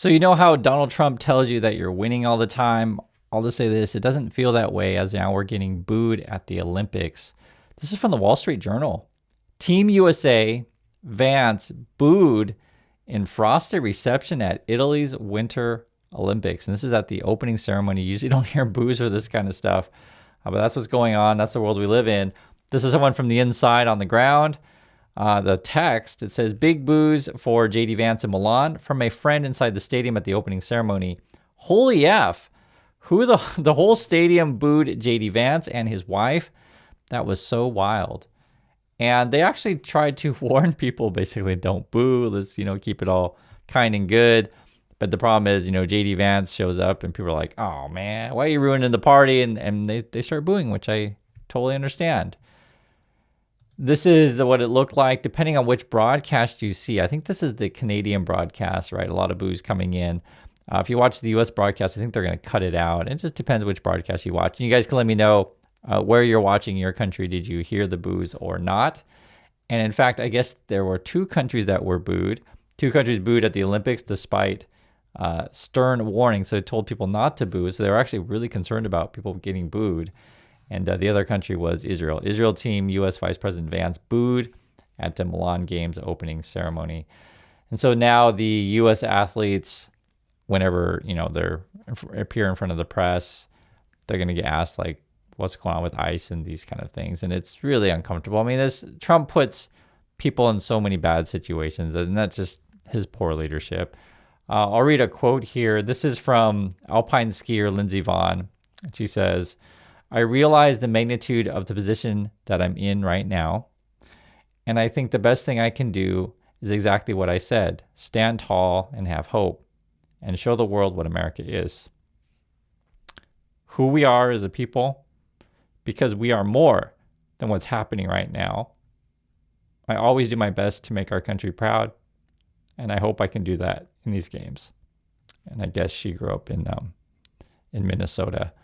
So you know how Donald Trump tells you that you're winning all the time? I'll just say this, it doesn't feel that way as now we're getting booed at the Olympics. This is from the Wall Street Journal. Team USA, Vance, booed in frosty reception at Italy's Winter Olympics. And this is at the opening ceremony. You usually don't hear boos for this kind of stuff, but that's what's going on. That's the world we live in. This is someone from the inside on the ground. The text, it says, big boos for JD Vance in Milan from a friend inside the stadium at the opening ceremony. Holy F. The whole stadium booed JD Vance and his wife. That was so wild. And they actually tried to warn people, basically, don't boo. Let's, keep it all kind and good. But the problem is, JD Vance shows up and people are like, oh man, why are you ruining the party? And they start booing, which I totally understand. This is what it looked like, depending on which broadcast you see. I think this is the Canadian broadcast, right? A lot of boos coming in. If you watch the U.S. broadcast, I think they're going to cut it out. It just depends which broadcast you watch. And you guys can let me know where you're watching in your country. Did you hear the boos or not? And in fact, I guess there were two countries that were booed. Two countries booed at the Olympics despite stern warning. So it told people not to boo. So they were actually really concerned about people getting booed. And the other country was Israel. Israel team, U.S. Vice President Vance booed at the Milan Games opening ceremony. And so now the U.S. athletes, whenever they appear in front of the press, they're going to get asked like, what's going on with ICE and these kind of things. And it's really uncomfortable. I mean, Trump puts people in so many bad situations, and that's just his poor leadership. I'll read a quote here. This is from alpine skier Lindsey Vonn. She says, I realize the magnitude of the position that I'm in right now, and I think the best thing I can do is exactly what I said, stand tall and have hope, and show the world what America is. Who we are as a people, because we are more than what's happening right now. I always do my best to make our country proud, and I hope I can do that in these games. And I guess she grew up in Minnesota.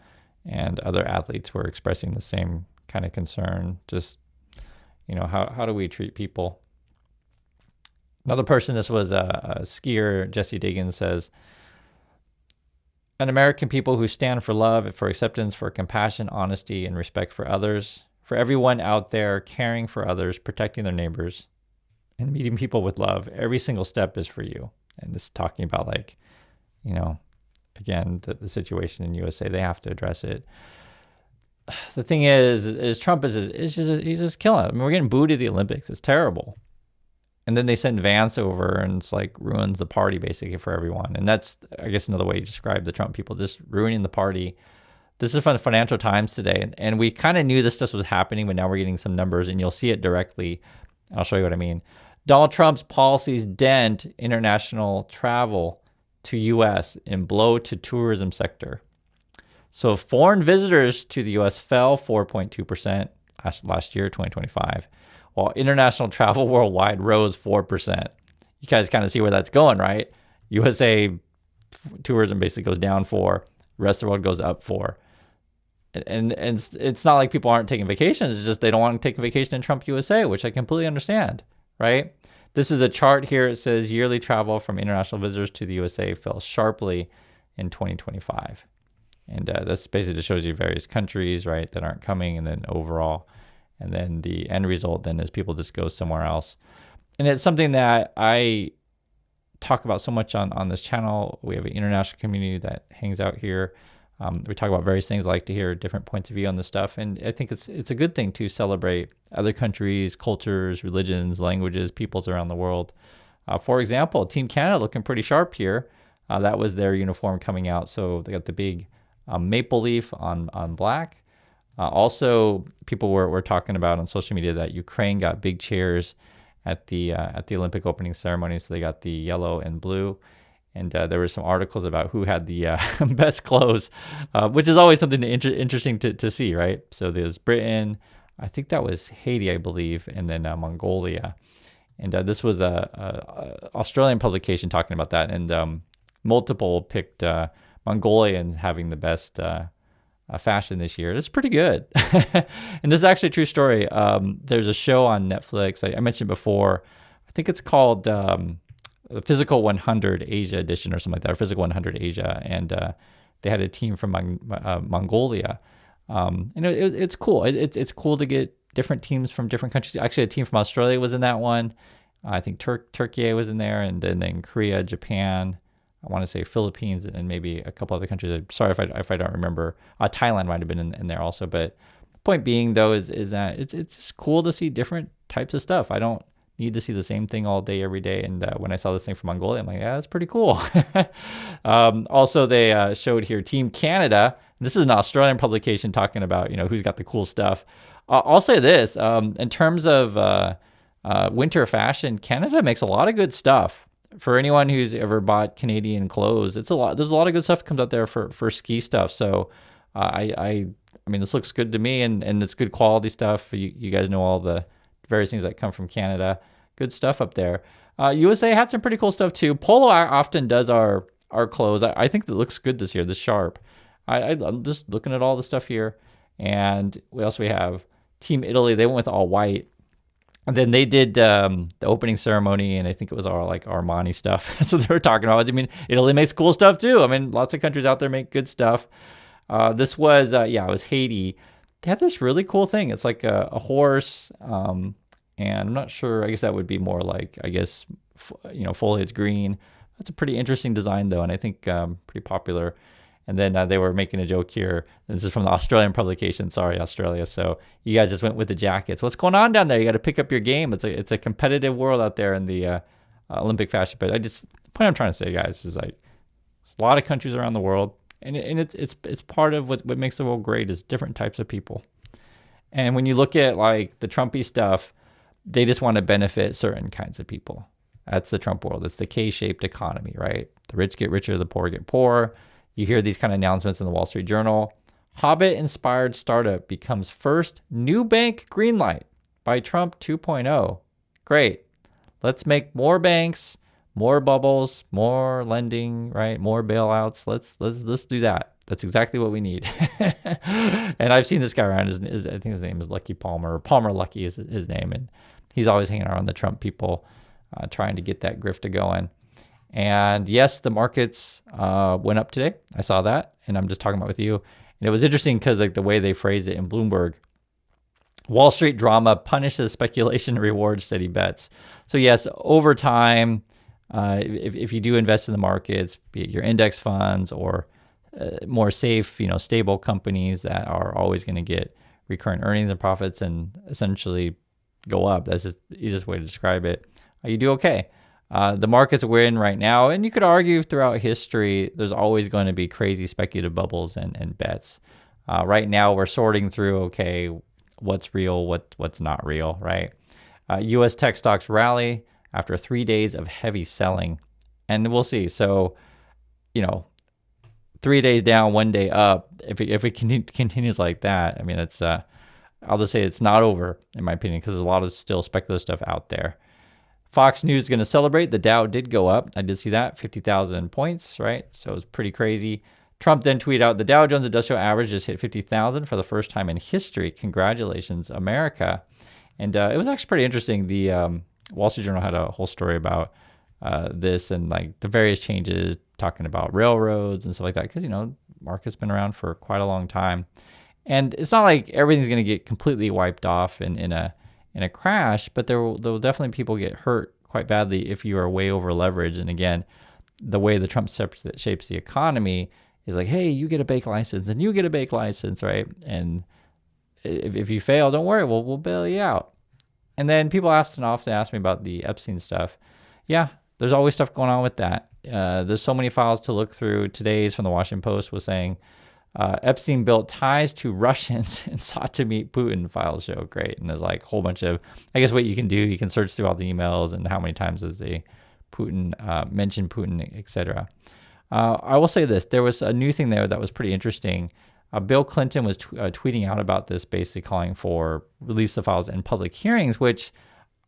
And other athletes were expressing the same kind of concern. Just, how do we treat people? Another person, this was a skier, Jesse Diggins, says, an American people who stand for love, for acceptance, for compassion, honesty, and respect for others, for everyone out there caring for others, protecting their neighbors, and meeting people with love. Every single step is for you. And just talking about again, the situation in USA, they have to address it. The thing is Trump he's just killing it. I mean, we're getting booed at the Olympics. It's terrible. And then they send Vance over, and it's like ruins the party basically for everyone. And that's, I guess, another way to describe the Trump people, just ruining the party. This is from the Financial Times today. And we kind of knew this stuff was happening, but now we're getting some numbers, and you'll see it directly. I'll show you what I mean. Donald Trump's policies dent international travel to U.S. and blow to tourism sector. So foreign visitors to the U.S. fell 4.2% last year, 2025, while international travel worldwide rose 4%. You guys kind of see where that's going, right? USA tourism basically goes down 4%, the rest of the world goes up 4%. And it's not like people aren't taking vacations, it's just they don't want to take a vacation in Trump USA, which I completely understand, right? This is a chart here. It says yearly travel from international visitors to the USA fell sharply in 2025. And this basically just shows you various countries, right, that aren't coming, and then overall. And then the end result then is people just go somewhere else. And it's something that I talk about so much on this channel. We have an international community that hangs out here. We talk about various things. I like to hear different points of view on this stuff. And I think it's a good thing to celebrate other countries, cultures, religions, languages, peoples around the world. For example, Team Canada looking pretty sharp here. That was their uniform coming out. So they got the big maple leaf on black. Also, people were talking about on social media that Ukraine got big chairs at the Olympic opening ceremony. So they got the yellow and blue. And there were some articles about who had the best clothes, which is always something interesting to see, right? So there's Britain, I think that was Haiti, I believe, and then Mongolia. And this was a Australian publication talking about that. And multiple picked Mongolia and having the best fashion this year. It's pretty good. And this is actually a true story. There's a show on Netflix I mentioned before. I think it's called the Physical 100 Asia edition or something like that, or Physical 100 Asia, and they had a team from Mongolia. It's cool. It's cool to get different teams from different countries. Actually, a team from Australia was in that one. I think Turkey was in there, and then Korea, Japan. I want to say Philippines, and maybe a couple other countries. Sorry if I don't remember. Thailand might have been in there also. But the point being, though, is that it's just cool to see different types of stuff. I don't need to see the same thing all day, every day. And when I saw this thing from Mongolia, I'm like, yeah, that's pretty cool. Also, they showed here Team Canada. This is an Australian publication talking about, who's got the cool stuff. I'll say this, in terms of winter fashion, Canada makes a lot of good stuff. For anyone who's ever bought Canadian clothes, there's a lot of good stuff that comes out there for ski stuff. So I mean, this looks good to me, and it's good quality stuff. You guys know all the various things that come from Canada. Good stuff up there. USA had some pretty cool stuff too. Polo often does our clothes. I think that looks good this year, this sharp. I'm just looking at all the stuff here. And we have Team Italy. They went with all white. And then they did the opening ceremony, and I think it was all like Armani stuff. So they were talking about, I mean, Italy makes cool stuff too. I mean, lots of countries out there make good stuff. This was, it was Haiti. They have this really cool thing. It's like a horse, and I'm not sure. I guess that would be more like, foliage green. That's a pretty interesting design though, and I think pretty popular. And then they were making a joke here. This is from the Australian publication. Sorry, Australia. So you guys just went with the jackets. What's going on down there? You got to pick up your game. It's a competitive world out there in the Olympic fashion. But the point I'm trying to say, guys, is like there's a lot of countries around the world, and it's part of what makes the world great is different types of people. And when you look at like the Trumpy stuff, they just want to benefit certain kinds of people. That's the Trump world. It's the K-shaped economy, right? The rich get richer, the poor get poorer. You hear these kind of announcements in the Wall Street Journal. Hobbit-inspired startup becomes first new bank greenlight by Trump 2.0. Great. Let's make more banks, more bubbles, more lending, right? More bailouts. Let's do that. That's exactly what we need. And I've seen this guy around. I think his name is Lucky Palmer. Or Palmer Lucky is his name, and he's always hanging around the Trump people, trying to get that grifta going. And yes, the markets went up today. I saw that, and I'm just talking about with you. And it was interesting because like the way they phrased it in Bloomberg, Wall Street drama punishes speculation and rewards steady bets. So yes, over time, if you do invest in the markets, be it your index funds or more safe, stable companies that are always going to get recurrent earnings and profits and essentially go up. That's the easiest way to describe it. You do okay. The markets we're in right now, and you could argue throughout history, there's always going to be crazy speculative bubbles and bets. Right now, we're sorting through, okay, what's real, what's not real, right? U.S. tech stocks rally after 3 days of heavy selling, and we'll see. So, 3 days down, 1 day up. If it continues like that, I mean, it's I'll just say it's not over, in my opinion, because there's a lot of still speculative stuff out there. Fox News is going to celebrate. The Dow did go up. I did see that, 50,000 points, right? So it was pretty crazy. Trump then tweeted out, the Dow Jones Industrial Average just hit 50,000 for the first time in history. Congratulations, America. And it was actually pretty interesting. The Wall Street Journal had a whole story about this and like the various changes, talking about railroads and stuff like that, because, market's been around for quite a long time. And it's not like everything's going to get completely wiped off in a crash, but there will definitely people get hurt quite badly if you are way over leveraged. And again, the way the Trump shapes the economy is like, hey, you get a bank license and you get a bank license, right? And if you fail, don't worry, we'll bail you out. And then people often ask me about the Epstein stuff. Yeah, there's always stuff going on with that. There's so many files to look through. Today's from the Washington Post was saying, Epstein built ties to Russians and sought to meet Putin. Files show. Great. And there's like a whole bunch of, I guess what you can do, you can search through all the emails and how many times does Putin mention Putin, etc. I will say this. There was a new thing there that was pretty interesting. Bill Clinton was tweeting out about this, basically calling for release the files in public hearings, which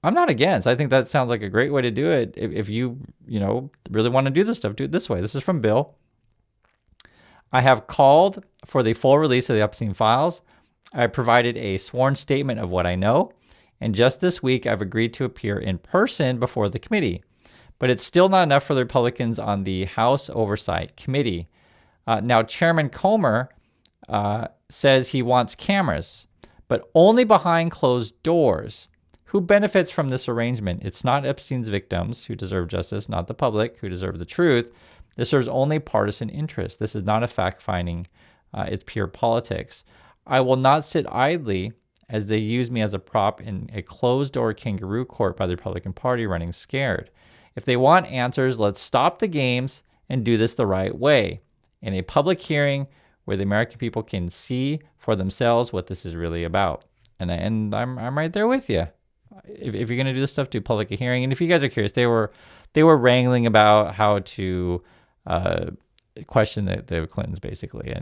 I'm not against. I think that sounds like a great way to do it. If you really want to do this stuff, do it this way. This is from Bill. I have called for the full release of the Epstein files. I provided a sworn statement of what I know. And just this week, I've agreed to appear in person before the committee. but it's still not enough for the Republicans on the House Oversight Committee. Now, Chairman Comer says he wants cameras, but only behind closed doors. Who benefits from this arrangement? It's not Epstein's victims who deserve justice, not the public who deserve the truth. This serves only partisan interest. This is not a fact-finding. It's pure politics. I will not sit idly as they use me as a prop in a closed-door kangaroo court by the Republican Party running scared. If they want answers, let's stop the games and do this the right way. In a public hearing where the American people can see for themselves what this is really about. And I'm right there with you. If you're going to do this stuff, do public hearing. And if you guys are curious, they were wrangling about how to question the Clintons, basically.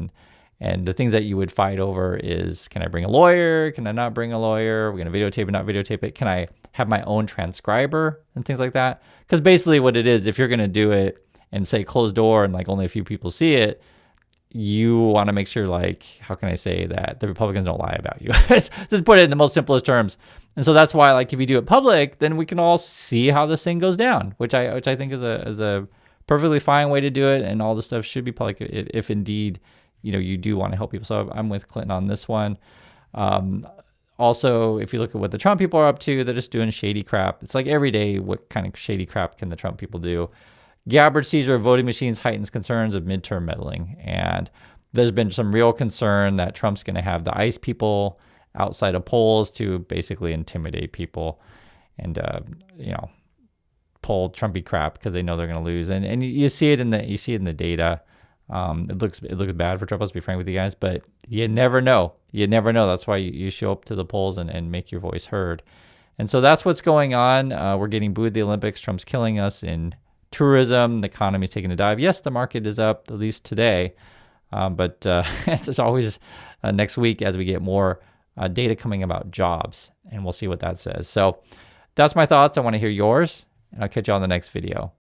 And the things that you would fight over is, can I bring a lawyer? Can I not bring a lawyer? We're going to videotape it, not videotape it. Can I have my own transcriber and things like that? Because basically what it is, if you're going to do it and say closed door and like only a few people see it, you want to make sure, like, how can I say that the Republicans don't lie about you? Just put it in the most simplest terms. And so that's why, like, if you do it public, then we can all see how this thing goes down, which I think is a perfectly fine way to do it. And all this stuff should be public if indeed, you do want to help people. So I'm with Clinton on this one. Also, if you look at what the Trump people are up to, they're just doing shady crap. It's like every day, what kind of shady crap can the Trump people do? Gabbard seizure of voting machines heightens concerns of midterm meddling. And there's been some real concern that Trump's going to have the ICE people outside of polls to basically intimidate people and, pull Trumpy crap because they know they're going to lose. And you see it in the data. It looks bad for Trump, let's be frank with you guys, but you never know. You never know. That's why you show up to the polls and make your voice heard. And so that's what's going on. We're getting booed at the Olympics. Trump's killing us in tourism. The economy's taking a dive. Yes, the market is up, at least today. But it's always next week as we get more data coming about jobs, and we'll see what that says. So that's my thoughts. I want to hear yours, and I'll catch you on the next video.